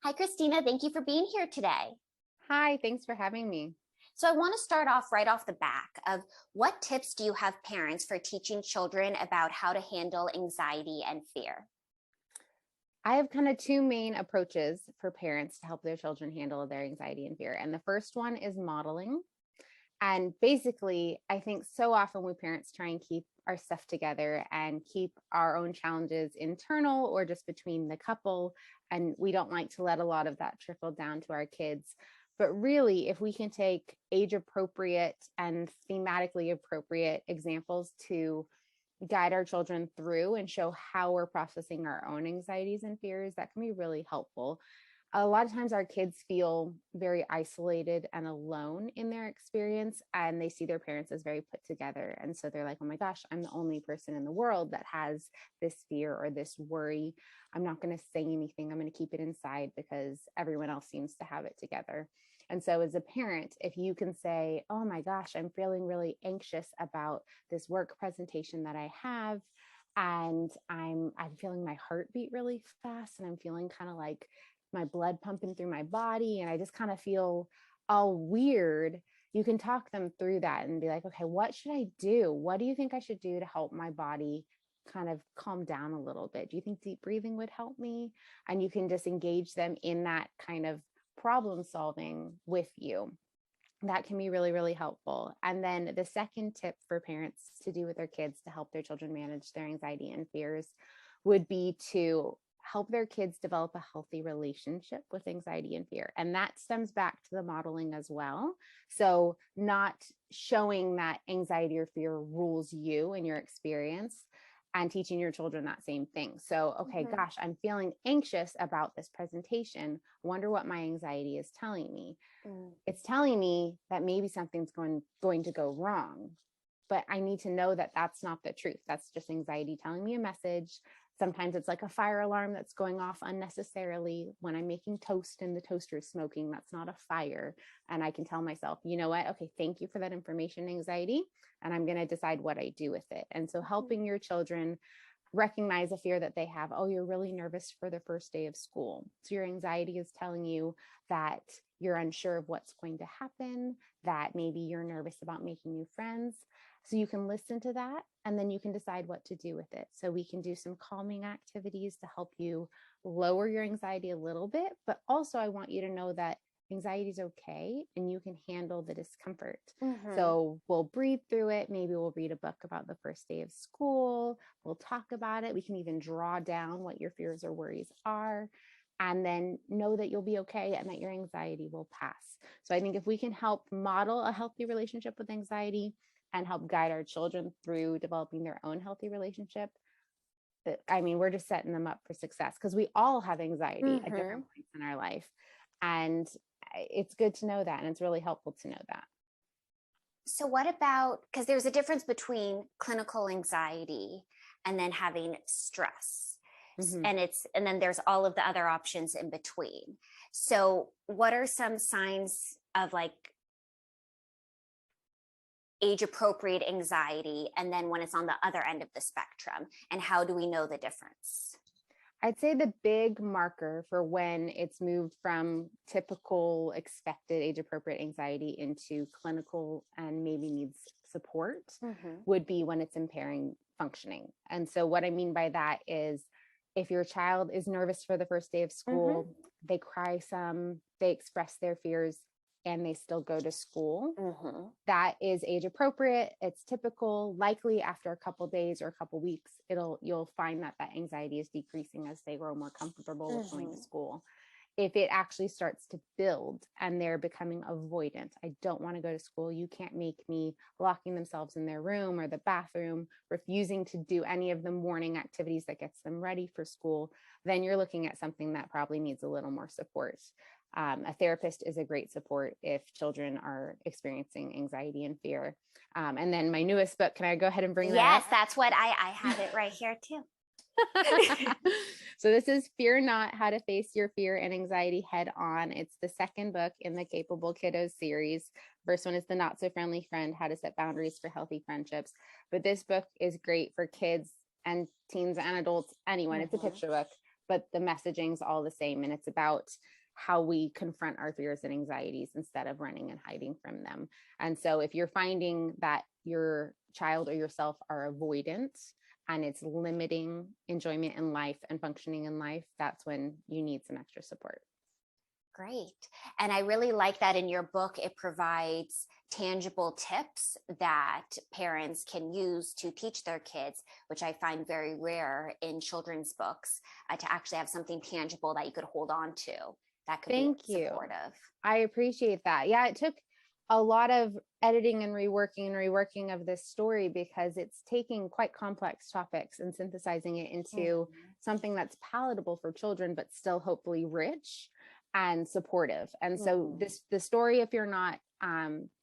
Hi, Christina. Thank you for being here today. Hi, thanks for having me. So I want to start off right off the back of what tips do you have parents for teaching children about how to handle anxiety and fear? I have kind of two main approaches for parents to help their children handle their anxiety and fear. And the first one is modeling. And basically, I think so often we parents try and keep our stuff together and keep our own challenges internal or just between the couple. And we don't like to let a lot of that trickle down to our kids. But really, if we can take age appropriate and thematically appropriate examples to guide our children through and show how we're processing our own anxieties and fears, that can be really helpful. A lot of times our kids feel very isolated and alone in their experience, and they see their parents as very put together. And so they're like, oh my gosh, I'm the only person in the world that has this fear or this worry. I'm not going to say anything. I'm going to keep it inside because everyone else seems to have it together. And so as a parent, if you can say, oh my gosh, I'm feeling really anxious about this work presentation that I have, and I'm feeling my heartbeat really fast, and I'm feeling kind of like my blood pumping through my body, and I just kind of feel all weird. You can talk them through that and be like, okay, what should I do? What do you think I should do to help my body kind of calm down a little bit? Do you think deep breathing would help me? And you can just engage them in that kind of problem solving with you. That can be really, really helpful. And then the second tip for parents to do with their kids to help their children manage their anxiety and fears would be to help their kids develop a healthy relationship with anxiety and fear. And that stems back to the modeling as well. So not showing that anxiety or fear rules you and your experience, and teaching your children that same thing. So, okay, gosh, I'm feeling anxious about this presentation. Wonder what my anxiety is telling me. It's telling me that maybe something's going to go wrong, but I need to know that that's not the truth. That's just anxiety telling me a message. Sometimes it's like a fire alarm that's going off unnecessarily when I'm making toast and the toaster is smoking. That's not a fire. And I can tell myself, you know what? Okay, thank you for that information, anxiety. And I'm going to decide what I do with it. And so helping your children recognize a fear that they have. Oh, you're really nervous for the first day of school. So your anxiety is telling you that you're unsure of what's going to happen, that maybe you're nervous about making new friends. So you can listen to that, and then you can decide what to do with it. So we can do some calming activities to help you lower your anxiety a little bit. But also I want you to know that anxiety is okay and you can handle the discomfort. So we'll breathe through it. Maybe we'll read a book about the first day of school. We'll talk about it. We can even draw down what your fears or worries are, and then know that you'll be okay and that your anxiety will pass. So I think if we can help model a healthy relationship with anxiety and help guide our children through developing their own healthy relationship, I mean, we're just setting them up for success, because we all have anxiety at different points in our life. And it's good to know that. And it's really helpful to know that. So what about, because there's a difference between clinical anxiety and then having stress. And then there's all of the other options in between. So what are some signs of like age appropriate anxiety, and then when it's on the other end of the spectrum, and how do we know the difference? I'd say the big marker for when it's moved from typical expected age appropriate anxiety into clinical and maybe needs support would be when it's impairing functioning. And so what I mean by that is, if your child is nervous for the first day of school, they cry some, they express their fears, and they still go to school, that is age appropriate. It's typical. Likely after a couple days or a couple weeks, you'll find that anxiety is decreasing as they grow more comfortable with going to school. If it actually starts to build and they're becoming avoidant, I don't want to go to school, you can't make me, locking themselves in their room or the bathroom, refusing to do any of the morning activities that gets them ready for school, then you're looking at something that probably needs a little more support. A therapist is a great support if children are experiencing anxiety and fear. And then my newest book, can I go ahead and bring that up? Yes, that's what I have it right here too. So this is Fear Not: How to Face Your Fear and Anxiety Head On. It's the second book in the Capable Kiddos series. First one is The Not So Friendly Friend: How to Set Boundaries for Healthy Friendships. But this book is great for kids and teens and adults, anyone. It's a picture book, but the messaging's all the same. And it's about how we confront our fears and anxieties instead of running and hiding from them. And so if you're finding that your child or yourself are avoidant and it's limiting enjoyment in life and functioning in life, that's when you need some extra support. Great. And I really like that in your book, it provides tangible tips that parents can use to teach their kids, which I find very rare in children's books, to actually have something tangible that you could hold on to that could be supportive. I appreciate that. Yeah, it took a lot of editing and reworking of this story because it's taking quite complex topics and synthesizing it into something that's palatable for children, but still hopefully rich and supportive. And so the story, if you're not,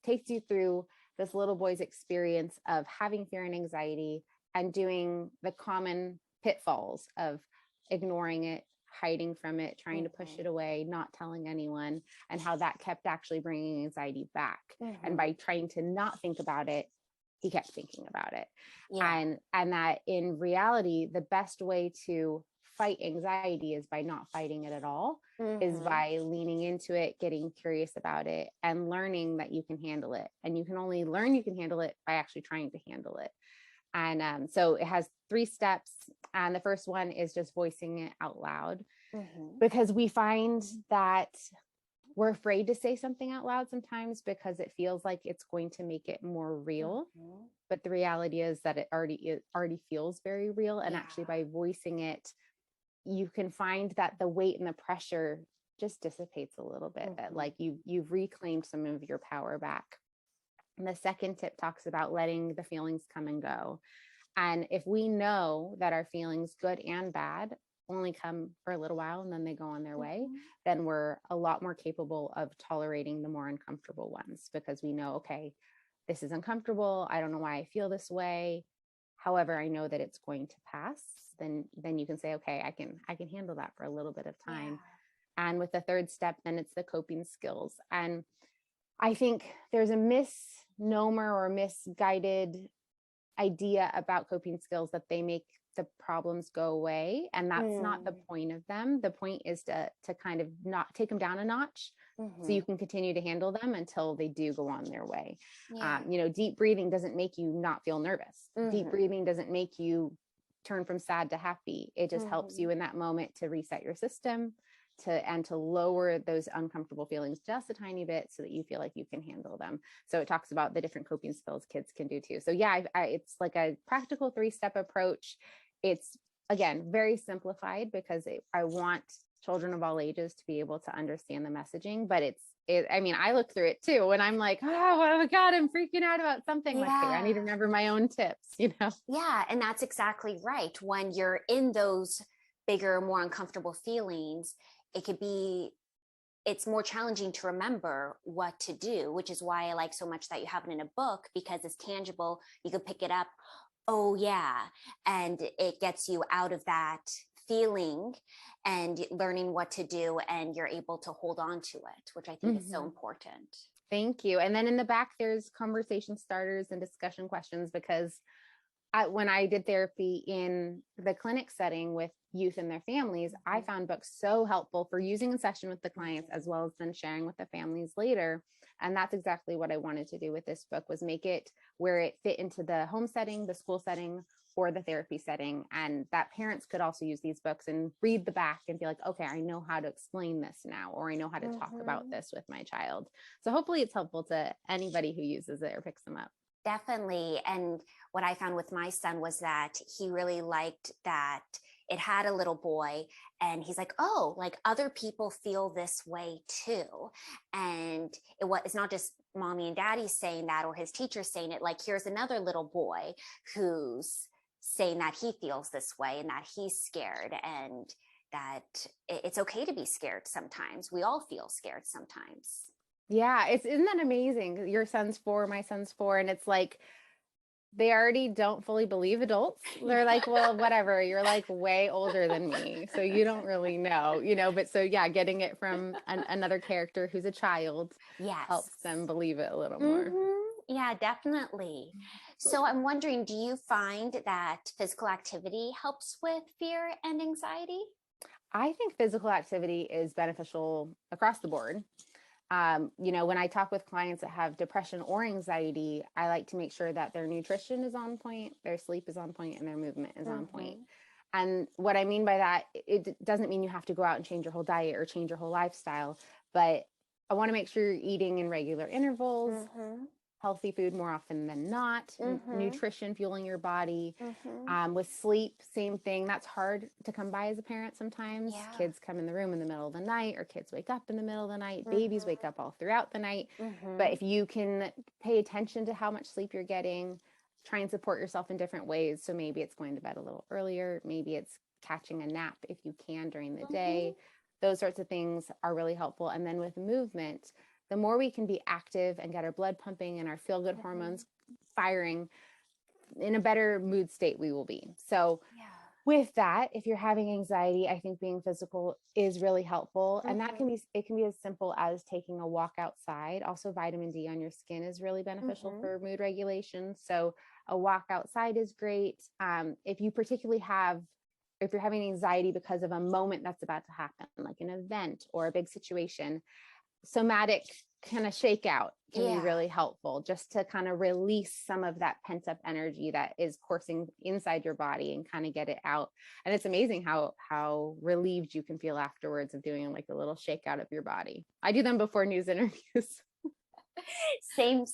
takes you through this little boy's experience of having fear and anxiety and doing the common pitfalls of ignoring it, hiding from it, trying to push it away, not telling anyone, and how that kept actually bringing anxiety back. And by trying to not think about it, he kept thinking about it. And that in reality, the best way to fight anxiety is by not fighting it at all, is by leaning into it, getting curious about it, and learning that you can handle it. And you can only learn you can handle it by actually trying to handle it. And so it has 3 steps. And the first one is just voicing it out loud, because we find that we're afraid to say something out loud sometimes because it feels like it's going to make it more real. But the reality is that it already feels very real. And actually by voicing it, you can find that the weight and the pressure just dissipates a little bit, that like you've reclaimed some of your power back. And the second tip talks about letting the feelings come and go. And if we know that our feelings, good and bad, only come for a little while and then they go on their way, then we're a lot more capable of tolerating the more uncomfortable ones, because we know, okay, this is uncomfortable. I don't know why I feel this way. However, I know that it's going to pass. Then you can say, okay, I can handle that for a little bit of time. And with the third step, then it's the coping skills. And I think there's a misnomer or misguided idea about coping skills that they make the problems go away. And that's not the point of them. The point is to kind of not take them down a notch, so you can continue to handle them until they do go on their way. Deep breathing doesn't make you not feel nervous. Deep breathing doesn't make you turn from sad to happy. It just helps you in that moment to reset your system, to lower those uncomfortable feelings just a tiny bit so that you feel like you can handle them. So it talks about the different coping skills kids can do too. So it's like a practical 3-step approach. It's, again, very simplified because I want children of all ages to be able to understand the messaging, but I look through it too, and I'm like, oh my God, I'm freaking out about something. Like, I need to remember my own tips, Yeah. And that's exactly right. When you're in those bigger, more uncomfortable feelings, it's more challenging to remember what to do, which is why I like so much that you have it in a book, because it's tangible. You can pick it up. Oh yeah. And it gets you out of that feeling and learning what to do, and you're able to hold on to it, which I think is so important. Thank you. And then in the back, there's conversation starters and discussion questions, because when I did therapy in the clinic setting with youth and their families, I found books so helpful for using in session with the clients, as well as then sharing with the families later. And that's exactly what I wanted to do with this book, was make it where it fit into the home setting, the school setting, or the therapy setting. And that parents could also use these books and read the back and be like, okay, I know how to explain this now, or I know how to talk about this with my child. So hopefully it's helpful to anybody who uses it or picks them up. Definitely. And what I found with my son was that he really liked that it had a little boy, and he's like, oh, like other people feel this way too. And it's not just mommy and daddy saying that, or his teacher saying it. Like, here's another little boy who's saying that he feels this way and that he's scared, and that it's okay to be scared sometimes. We all feel scared sometimes. Yeah, isn't that amazing? Your son's 4, my son's 4, and it's like they already don't fully believe adults. They're like, well, whatever, you're like way older than me, so you don't really know, but so yeah, getting it from another character who's a child helps them believe it a little more. Yeah, definitely. So I'm wondering, do you find that physical activity helps with fear and anxiety? I think physical activity is beneficial across the board. When I talk with clients that have depression or anxiety, I like to make sure that their nutrition is on point, their sleep is on point, and their movement is on point. And what I mean by that, it doesn't mean you have to go out and change your whole diet or change your whole lifestyle, but I want to make sure you're eating in regular intervals, healthy food more often than not, nutrition fueling your body. With sleep, same thing. That's hard to come by as a parent sometimes. Yeah. Kids come in the room in the middle of the night, or kids wake up in the middle of the night. Babies wake up all throughout the night. But if you can pay attention to how much sleep you're getting, try and support yourself in different ways. So maybe it's going to bed a little earlier. Maybe it's catching a nap if you can during the day. Those sorts of things are really helpful. And then with movement, the more we can be active and get our blood pumping and our feel-good hormones firing, in a better mood state we will be. So with that, if you're having anxiety, I think being physical is really helpful. And that can be as simple as taking a walk outside. Also, vitamin D on your skin is really beneficial for mood regulation. So a walk outside is great. If you're having anxiety because of a moment that's about to happen, like an event or a big situation, somatic kind of shakeout can be really helpful, just to kind of release some of that pent up energy that is coursing inside your body and kind of get it out. And it's amazing how relieved you can feel afterwards of doing like a little shakeout of your body. I do them before news interviews. Same.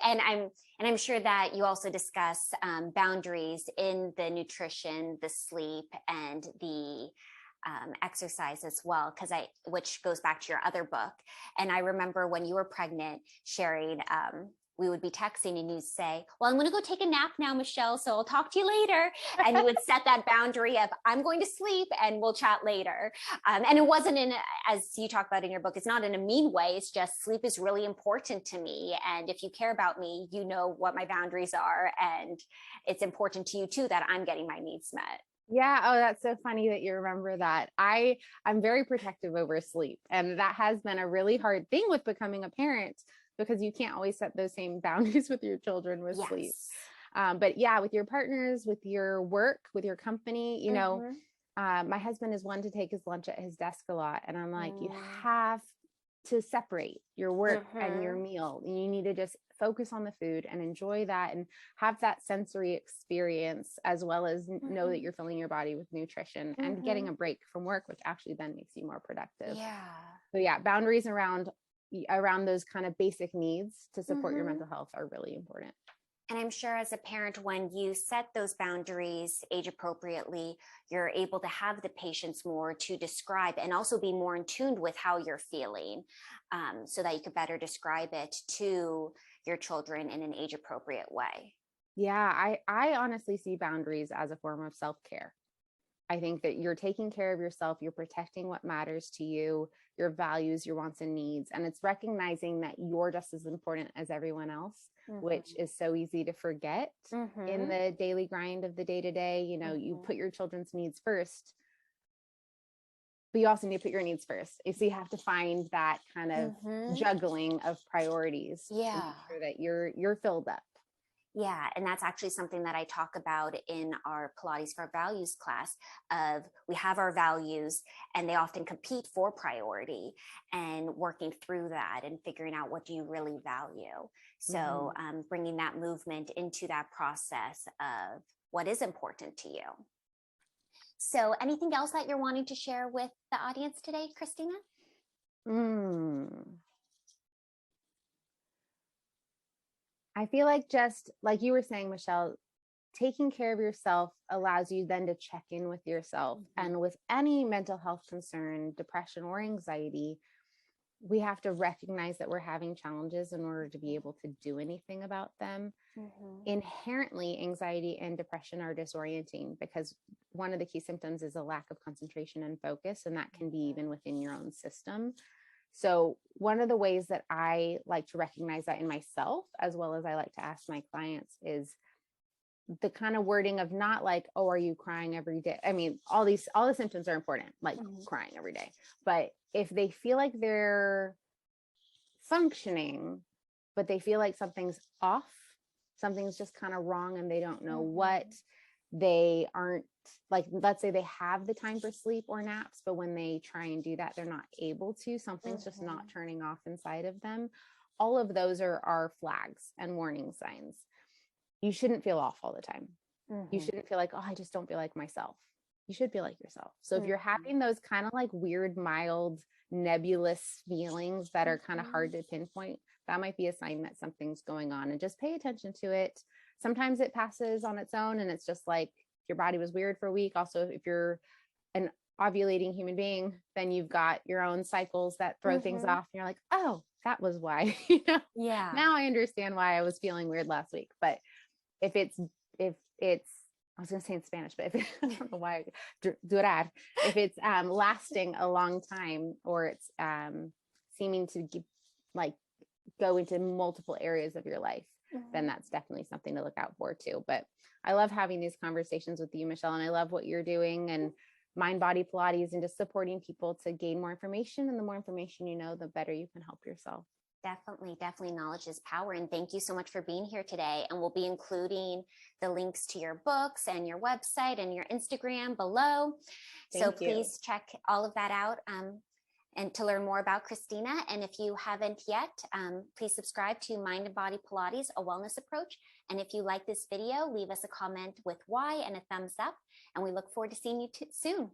And I'm sure that you also discuss boundaries in the nutrition, the sleep, and the exercise as well, which goes back to your other book. And I remember when you were pregnant, sharing, we would be texting and you'd say, well, I'm going to go take a nap now, Michelle, so I'll talk to you later. And you would set that boundary of, I'm going to sleep and we'll chat later. And it wasn't as you talk about in your book, it's not in a mean way. It's just sleep is really important to me. And if you care about me, you know what my boundaries are. And it's important to you too, that I'm getting my needs met. Yeah. Oh, that's so funny that you remember that. I'm very protective over sleep. And that has been a really hard thing with becoming a parent, because you can't always set those same boundaries with your children with sleep. But yeah, with your partners, with your work, with your company, my husband is one to take his lunch at his desk a lot. And I'm like, you have to separate your work and your meal. You need to just focus on the food and enjoy that and have that sensory experience, as well as know that you're filling your body with nutrition and getting a break from work, which actually then makes you more productive. So yeah, boundaries around those kind of basic needs to support your mental health are really important. And I'm sure as a parent, when you set those boundaries age appropriately, you're able to have the patience more to describe and also be more in tune with how you're feeling, so that you could better describe it to your children in an age appropriate way. Yeah, I honestly see boundaries as a form of self-care. I think that you're taking care of yourself, you're protecting what matters to you, your values, your wants and needs. And it's recognizing that you're just as important as everyone else, which is so easy to forget in the daily grind of the day-to-day. You put your children's needs first, but you also need to put your needs first. So you have to find that kind of juggling of priorities. Yeah. To make sure that you're filled up. Yeah, and that's actually something that I talk about in our Pilates for Values class. Of we have our values and they often compete for priority, and working through that and figuring out what do you really value. So bringing that movement into that process of what is important to you. So anything else that you're wanting to share with the audience today, Christina? I feel like, just like you were saying, Michelle, taking care of yourself allows you then to check in with yourself. And with any mental health concern, depression or anxiety, we have to recognize that we're having challenges in order to be able to do anything about them. Inherently, anxiety and depression are disorienting, because one of the key symptoms is a lack of concentration and focus, and that can be even within your own system. So one of the ways that I like to recognize that in myself, as well as I like to ask my clients, is the kind of wording of not like, oh, are you crying every day? I mean, all the symptoms are important, like crying every day. But if they feel like they're functioning, but they feel like something's off, something's just kind of wrong, and they don't know what, they aren't like, let's say they have the time for sleep or naps, but when they try and do that, they're not able to, something's just not turning off inside of them. All of those are flags and warning signs. You shouldn't feel off all the time. You shouldn't feel like, oh, I just don't feel like myself. You should feel like yourself. So if you're having those kind of like weird, mild, nebulous feelings that are kind of hard to pinpoint, that might be a sign that something's going on, and just pay attention to it. Sometimes it passes on its own and it's just like your body was weird for a week. Also, if you're an ovulating human being, then you've got your own cycles that throw things off. And you're like, oh, that was why. Yeah. Now I understand why I was feeling weird last week. But if it's, I was going to say in Spanish, but if I don't know why, durar, if it's lasting a long time, or it's seeming to go into multiple areas of your life, then that's definitely something to look out for too. But I love having these conversations with you, Michelle, and I love what you're doing, and Mind Body Pilates, and just supporting people to gain more information. And the more information you know, the better you can help yourself. Definitely knowledge is power. And thank you so much for being here today. And we'll be including the links to your books and your website and your Instagram below. So please check all of that out. And to learn more about Christina. And if you haven't yet, please subscribe to Mind and Body Pilates, a wellness approach. And if you like this video, leave us a comment with why and a thumbs up. And we look forward to seeing you soon.